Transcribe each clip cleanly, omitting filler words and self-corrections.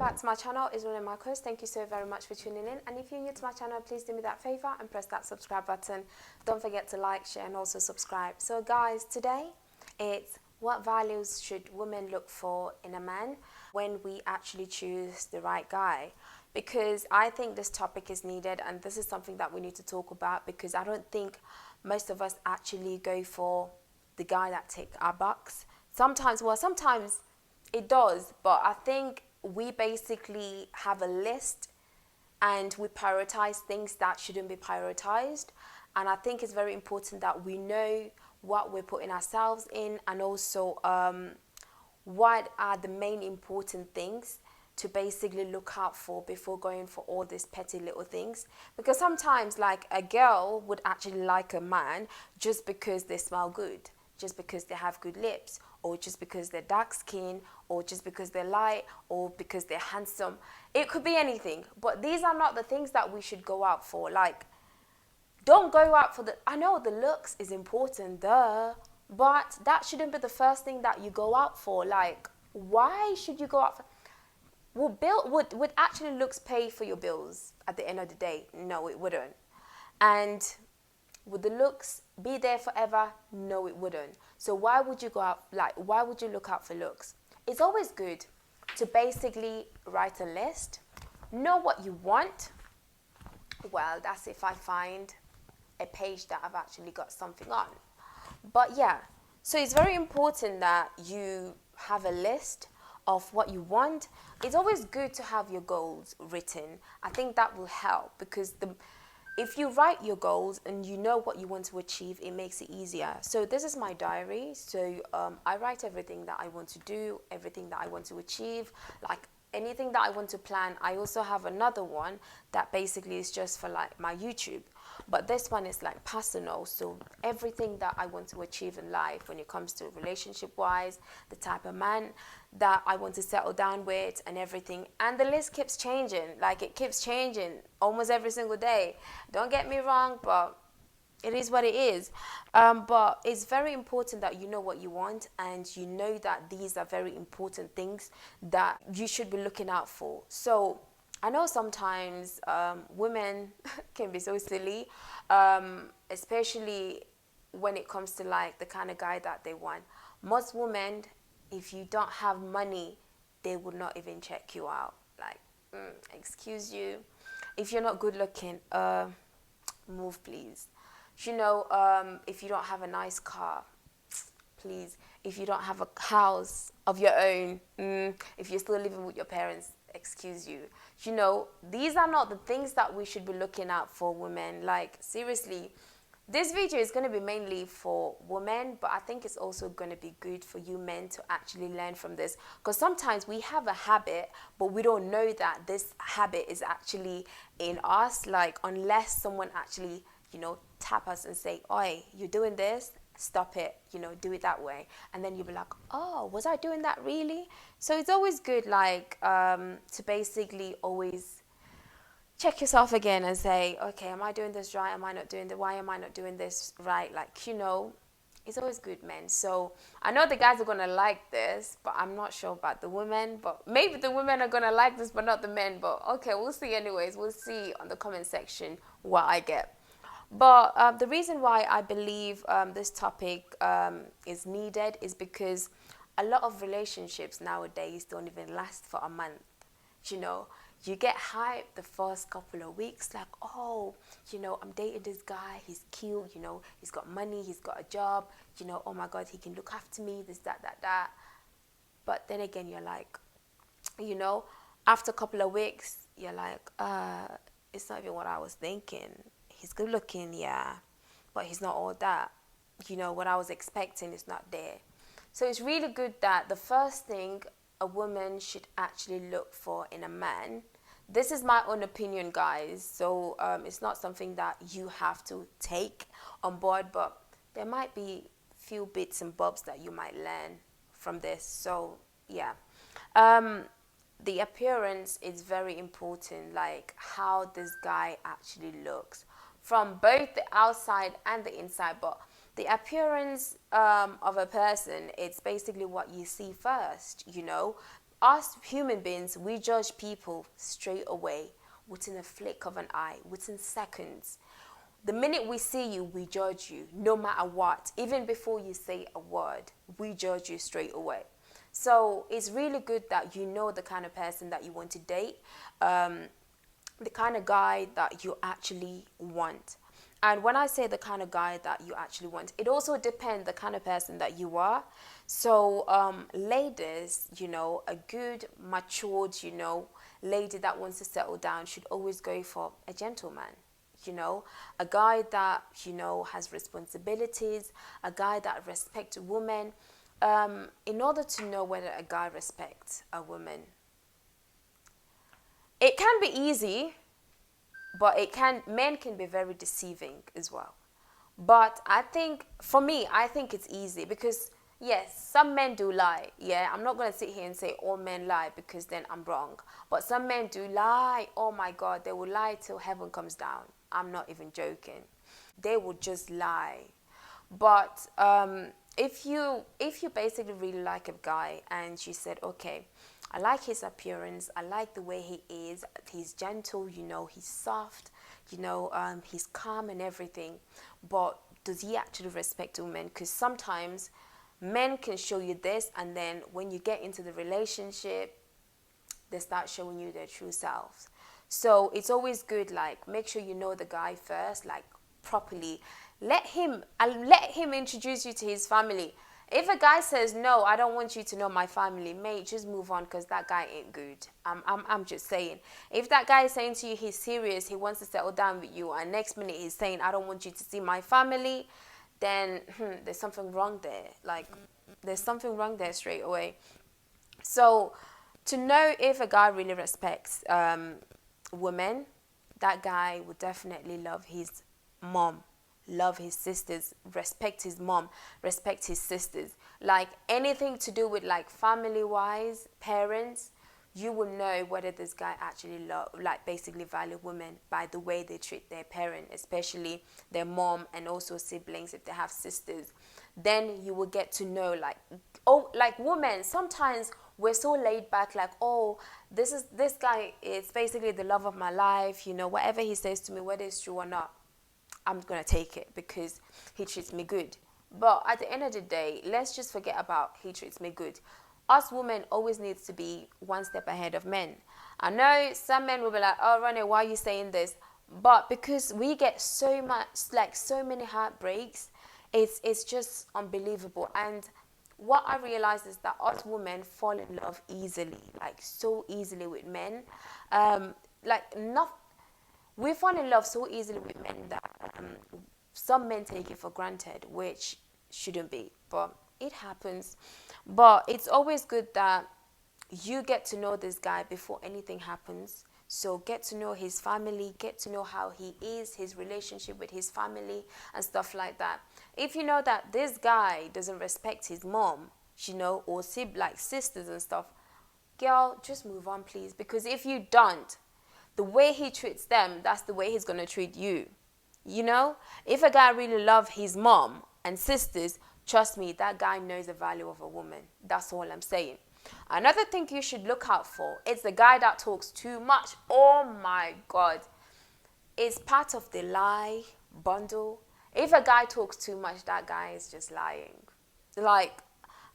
back to my channel. It's Rene Marcus. Thank you so very much for tuning in. And if you're new to my channel, please do me that favor and press that subscribe button. Don't forget to like, share, and also subscribe. So guys, today it's what values should women look for in a man when we actually choose the right guy? Because I think this topic is needed, and this is something that we need to talk about, because I don't think most of us actually go for the guy that ticks our box. Sometimes it does, but I think we basically have a list and we prioritize things that shouldn't be prioritized. And I think it's very important that we know what we're putting ourselves in, and also what are the main important things to basically look out for before going for all these petty little things. Because sometimes, like, a girl would actually like a man just because they smell good, just because they have good lips, or just because they're dark skin, or just because they're light, or because they're handsome. It could be anything, but these are not the things that we should go out for. Like, don't go out for I know the looks is important, but that shouldn't be the first thing that you go out for. Like, why should you go out for? Would actually looks pay for your bills at the end of the day? No, it wouldn't. And would the looks be there forever? No, it wouldn't. So why would you go out, like, why would you look out for looks? It's always good to basically write a list, know what you want. Well, that's if I find a page that I've actually got something on. But yeah, so it's very important that you have a list of what you want. It's always good to have your goals written. I think that will help, because if you write your goals and you know what you want to achieve, it makes it easier. So this is my diary. So I write everything that I want to do, everything that I want to achieve, like anything that I want to plan. I also have another one that basically is just for like my YouTube. But this one is like personal. So everything that I want to achieve in life when it comes to relationship-wise, the type of man that I want to settle down with, and everything. And the list keeps changing. Like, it keeps changing almost every single day. Don't get me wrong, but it is what it is. But it's very important that you know what you want, and you know that these are very important things that you should be looking out for. So I know sometimes women can be so silly, especially when it comes to like the kind of guy that they want. Most women, if you don't have money, they would not even check you out. Like, excuse you, if you're not good looking, move please. You know, if you don't have a nice car, please. If you don't have a house of your own, if you're still living with your parents, excuse you. You know, these are not the things that we should be looking out for women. Like, seriously, this video is going to be mainly for women, but I think it's also going to be good for you men to actually learn from this. Because sometimes we have a habit, but we don't know that this habit is actually in us. Like, unless someone actually, you know, tap us and say, oi, you're doing this, stop it, you know, do it that way. And then you'll be like, oh, was I doing that really? So it's always good, like, to basically always check yourself again and say, okay, am I doing this right? Am I not doing why am I not doing this right? Like, you know, it's always good, men. So I know the guys are going to like this, but I'm not sure about the women. But maybe the women are going to like this, but not the men. But okay, we'll see anyways. We'll see on the comment section what I get. But the reason why I believe this topic is needed is because a lot of relationships nowadays don't even last for a month. You know, you get hyped the first couple of weeks, like, oh, you know, I'm dating this guy, he's cute, you know, he's got money, he's got a job, you know, oh my God, he can look after me, this, that. But then again, you're like, you know, after a couple of weeks, you're like, it's not even what I was thinking. He's good looking, yeah, but he's not all that. You know, what I was expecting is not there. So it's really good that the first thing a woman should actually look for in a man, this is my own opinion, guys, so it's not something that you have to take on board, but there might be few bits and bobs that you might learn from this. So yeah, the appearance is very important, like how this guy actually looks from both the outside and the inside. But the appearance of a person, it's basically what you see first, you know. us human beings, we judge people straight away, within a flick of an eye, within seconds. The minute we see you, we judge you, no matter what. Even before you say a word, we judge you straight away. So it's really good that you know the kind of person that you want to date, the kind of guy that you actually want. And when I say the kind of guy that you actually want, it also depends the kind of person that you are. So ladies, you know, a good, matured, you know, lady that wants to settle down should always go for a gentleman. You know, a guy that, you know, has responsibilities, a guy that respects a woman. In order to know whether a guy respects a woman, it can be easy, but men can be very deceiving as well. But I think, for me, I think it's easy because, yes, some men do lie. Yeah, I'm not going to sit here and say all men lie because then I'm wrong. But some men do lie. Oh my God, they will lie till heaven comes down. I'm not even joking. They will just lie. But if you basically really like a guy and you said, okay, I like his appearance, I like the way he is, he's gentle, you know, he's soft, you know, he's calm and everything, but does he actually respect women? Because sometimes men can show you this, and then when you get into the relationship, they start showing you their true selves. So it's always good, like, make sure you know the guy first, like, properly. Let him introduce you to his family. If a guy says, no, I don't want you to know my family, mate, just move on because that guy ain't good. I'm just saying. If that guy is saying to you he's serious, he wants to settle down with you, and next minute he's saying, I don't want you to see my family, then there's something wrong there. Like, there's something wrong there straight away. So to know if a guy really respects women, that guy would definitely love his mom, love his sisters, respect his mom, respect his sisters. Like, anything to do with, like, family wise, parents, you will know whether this guy actually basically value women by the way they treat their parent, especially their mom, and also siblings if they have sisters. Then you will get to know, like, oh, like, women, sometimes we're so laid back, like, oh, this guy is basically the love of my life, you know, whatever he says to me, whether it's true or not, I'm going to take it because he treats me good. But at the end of the day, let's just forget about he treats me good. Us women always needs to be one step ahead of men. I know some men will be like, oh, Rene, why are you saying this? But because we get so much, like, so many heartbreaks, it's just unbelievable. And what I realized is that us women fall in love easily, like, so easily with men. We fall in love so easily with men that some men take it for granted, which shouldn't be, but it happens. But it's always good that you get to know this guy before anything happens. So get to know his family, get to know how he is, his relationship with his family and stuff like that. If you know that this guy doesn't respect his mom, you know, or like sisters and stuff, girl, just move on, please. Because if you don't, the way he treats them, that's the way he's going to treat you. You know, if a guy really loves his mom and sisters, trust me, that guy knows the value of a woman. That's all I'm saying. Another thing you should look out for is the guy that talks too much. Oh my God. It's part of the lie bundle. If a guy talks too much, that guy is just lying. Like,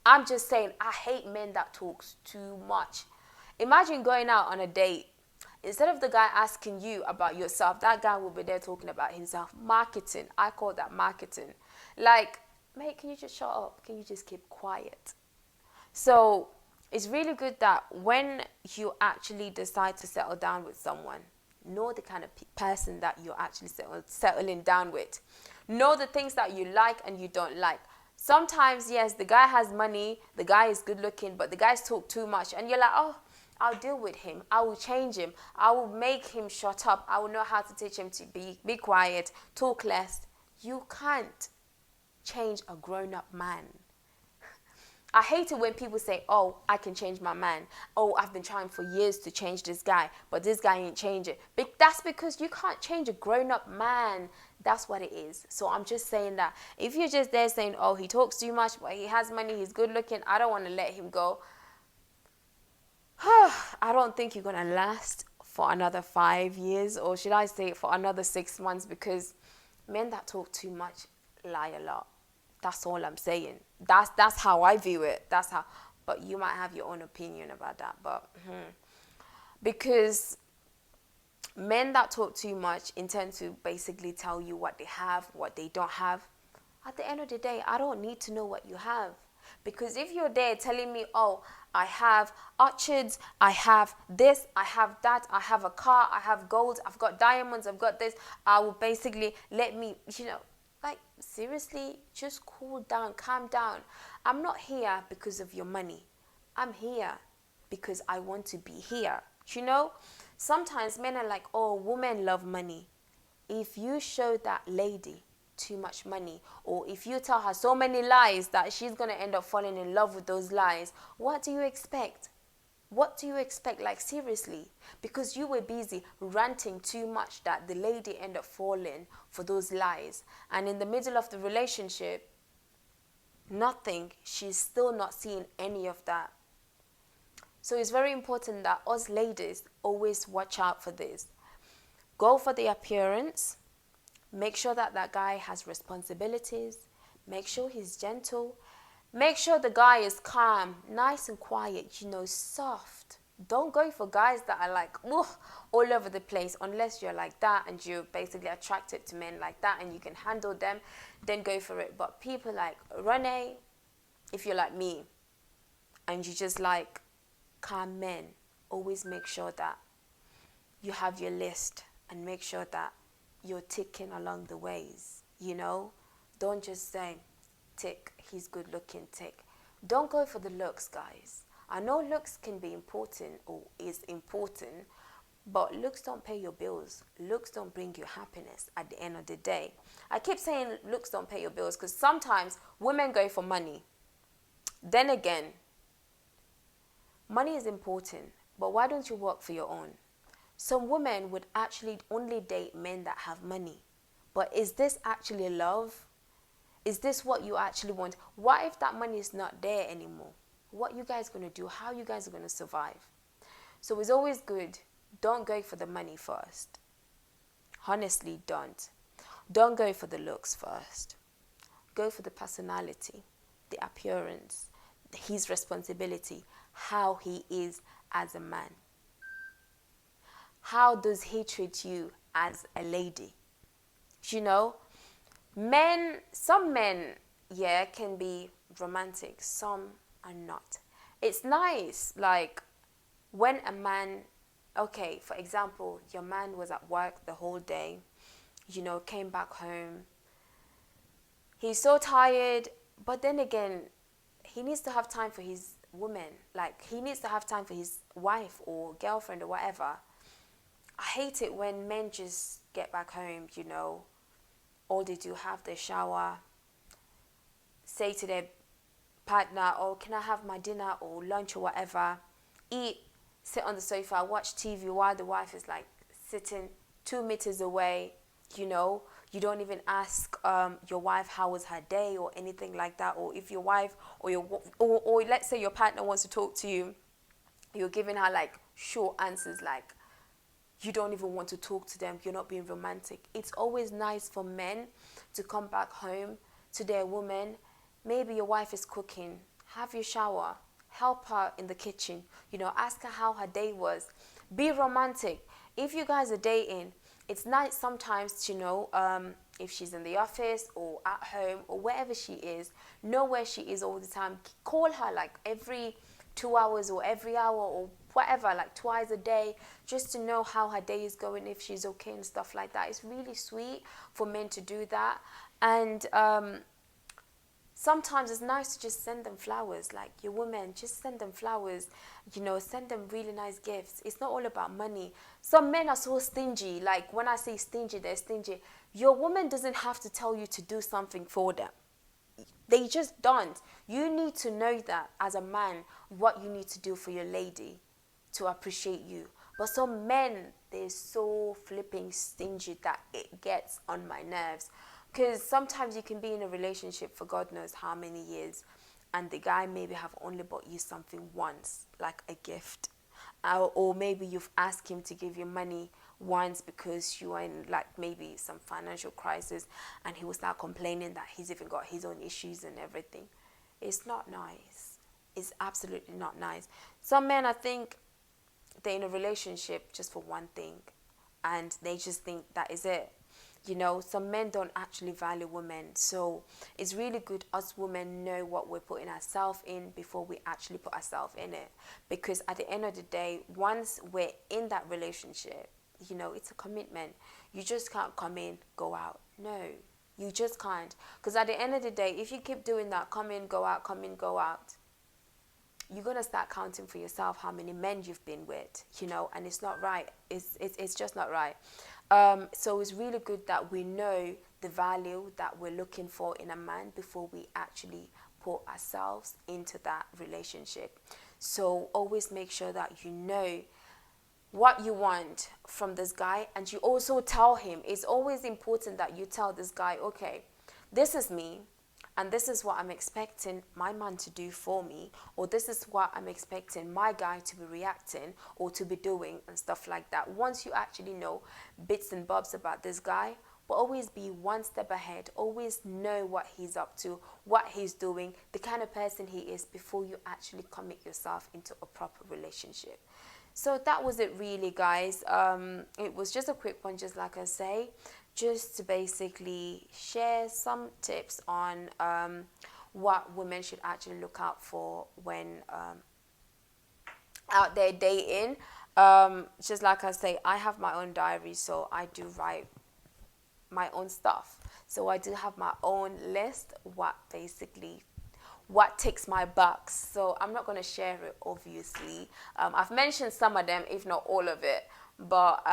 I'm just saying, I hate men that talks too much. Imagine going out on a date. Instead of the guy asking you about yourself, that guy will be there talking about himself. Marketing. I call that marketing. Like, mate, can you just shut up? Can you just keep quiet? So it's really good that when you actually decide to settle down with someone, know the kind of person that you're actually settling down with. Know the things that you like and you don't like. Sometimes, yes, the guy has money, the guy is good looking, but the guys talk too much. And you're like, oh, I'll deal with him. I will change him. I will make him shut up. I will know how to teach him to be quiet, talk less. You can't change a grown-up man. I hate it when people say, oh, I can change my man. Oh, I've been trying for years to change this guy, but this guy ain't changing. But that's because you can't change a grown-up man. That's what it is. So I'm just saying that if you're just there saying, oh, he talks too much, but he has money, he's good looking, I don't want to let him go. I don't think you're gonna last for another 5 years, or should I say for another 6 months, because men that talk too much lie a lot. That's all I'm saying. That's how I view it. That's how, but you might have your own opinion about that. But because men that talk too much intend to basically tell you what they have, what they don't have. At the end of the day, I don't need to know what you have. Because if you're there telling me, oh, I have orchids, I have this, I have that, I have a car, I have gold, I've got diamonds, I've got this, I will basically let me, like, seriously, just cool down, calm down. I'm not here because of your money. I'm here because I want to be here. Sometimes men are like, oh, women love money. If you show that lady too much money, or if you tell her so many lies that she's going to end up falling in love with those lies, what do you expect? What do you expect? Like, seriously, because you were busy ranting too much that the lady ended up falling for those lies. And in the middle of the relationship, nothing, she's still not seeing any of that. So it's very important that us ladies always watch out for this. Go for the appearance. Make sure that that guy has responsibilities. Make sure he's gentle. Make sure the guy is calm, nice and quiet, soft. Don't go for guys that are like, all over the place, unless you're like that and you're basically attracted to men like that and you can handle them, then go for it. But people like Rene, if you're like me and you just like calm men, always make sure that you have your list and make sure that you're ticking along the ways, Don't just say, tick, he's good looking, tick. Don't go for the looks, guys. I know looks can be important or is important, but looks don't pay your bills. Looks don't bring you happiness at the end of the day. I keep saying looks don't pay your bills because sometimes women go for money. Then again, money is important, but why don't you work for your own? Some women would actually only date men that have money. But is this actually love? Is this what you actually want? What if that money is not there anymore? What you guys going to do? How you guys are going to survive? So it's always good. Don't go for the money first. Honestly, don't. Don't go for the looks first. Go for the personality, the appearance, his responsibility, how he is as a man. How does he treat you as a lady? Some men, can be romantic. Some are not. It's nice, like, when a man, okay, for example, your man was at work the whole day, came back home. He's so tired, but then again, he needs to have time for his woman. Like, he needs to have time for his wife or girlfriend or whatever. I hate it when men just get back home, all they do, have their shower, say to their partner, oh, can I have my dinner or lunch or whatever, eat, sit on the sofa, watch TV while the wife is like sitting 2 meters away, you don't even ask your wife how was her day or anything like that. Or if your wife or let's say your partner wants to talk to you, you're giving her like short answers, like, you don't even want to talk to them. You're not being romantic. It's always nice for men to come back home to their woman. Maybe your wife is cooking. Have your shower. Help her in the kitchen. Ask her how her day was. Be romantic. If you guys are dating, it's nice sometimes to know if she's in the office or at home or wherever she is. Know where she is all the time. Call her like every 2 hours or every hour or whatever, like twice a day, just to know how her day is going, if she's okay and stuff like that. It's really sweet for men to do that. And sometimes it's nice to just send them flowers, like your woman, just send them flowers, send them really nice gifts. It's not all about money. Some men are so stingy. Like, when I say stingy, they're stingy. Your woman doesn't have to tell you to do something for them. They just don't. You need to know that as a man, what you need to do for your lady to appreciate you. But some men, they're so flipping stingy that it gets on my nerves. Because sometimes you can be in a relationship for God knows how many years, and the guy maybe have only bought you something once, like a gift. or maybe you've asked him to give you money once because you are in like maybe some financial crisis, and he will start complaining that he's even got his own issues and everything. It's not nice. It's absolutely not nice. Some men, I think, they're in a relationship just for one thing, and they just think that is it. You know, some men don't actually value women, so it's really good us women know what we're putting ourselves in before we actually put ourselves in it, because at the end of the day, once we're in that relationship, you know, it's a commitment. You just can't come in, go out. No, you just can't, because at the end of the day, if you keep doing that, come in, go out, come in, go out, you're going to start counting for yourself how many men you've been with, you know, and it's not right. It's just not right. So it's really good that we know the value that we're looking for in a man before we actually put ourselves into that relationship. So always make sure that you know what you want from this guy, and you also tell him. It's always important that you tell this guy, okay, this is me, and this is what I'm expecting my man to do for me, or this is what I'm expecting my guy to be reacting or to be doing, and stuff like that. Once you actually know bits and bobs about this guy, but always be one step ahead. Always know what he's up to, what he's doing, the kind of person he is, before you actually commit yourself into a proper relationship. So that was it really, guys. It was just a quick one, just like I say, just to basically share some tips on what women should actually look out for when out there dating. Just like I say, I have my own diary, so I do write my own stuff. So I do have my own list, what ticks my box. So I'm not going to share it, obviously. I've mentioned some of them, if not all of it, but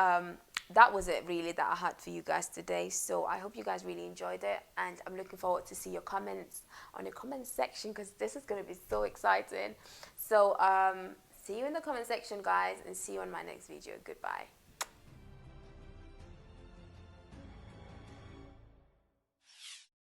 that was it really that I had for you guys today. So I hope you guys really enjoyed it, and I'm looking forward to see your comments on the comment section, because this is going to be so exciting. So see you in the comment section, guys, and see you on my next video. Goodbye.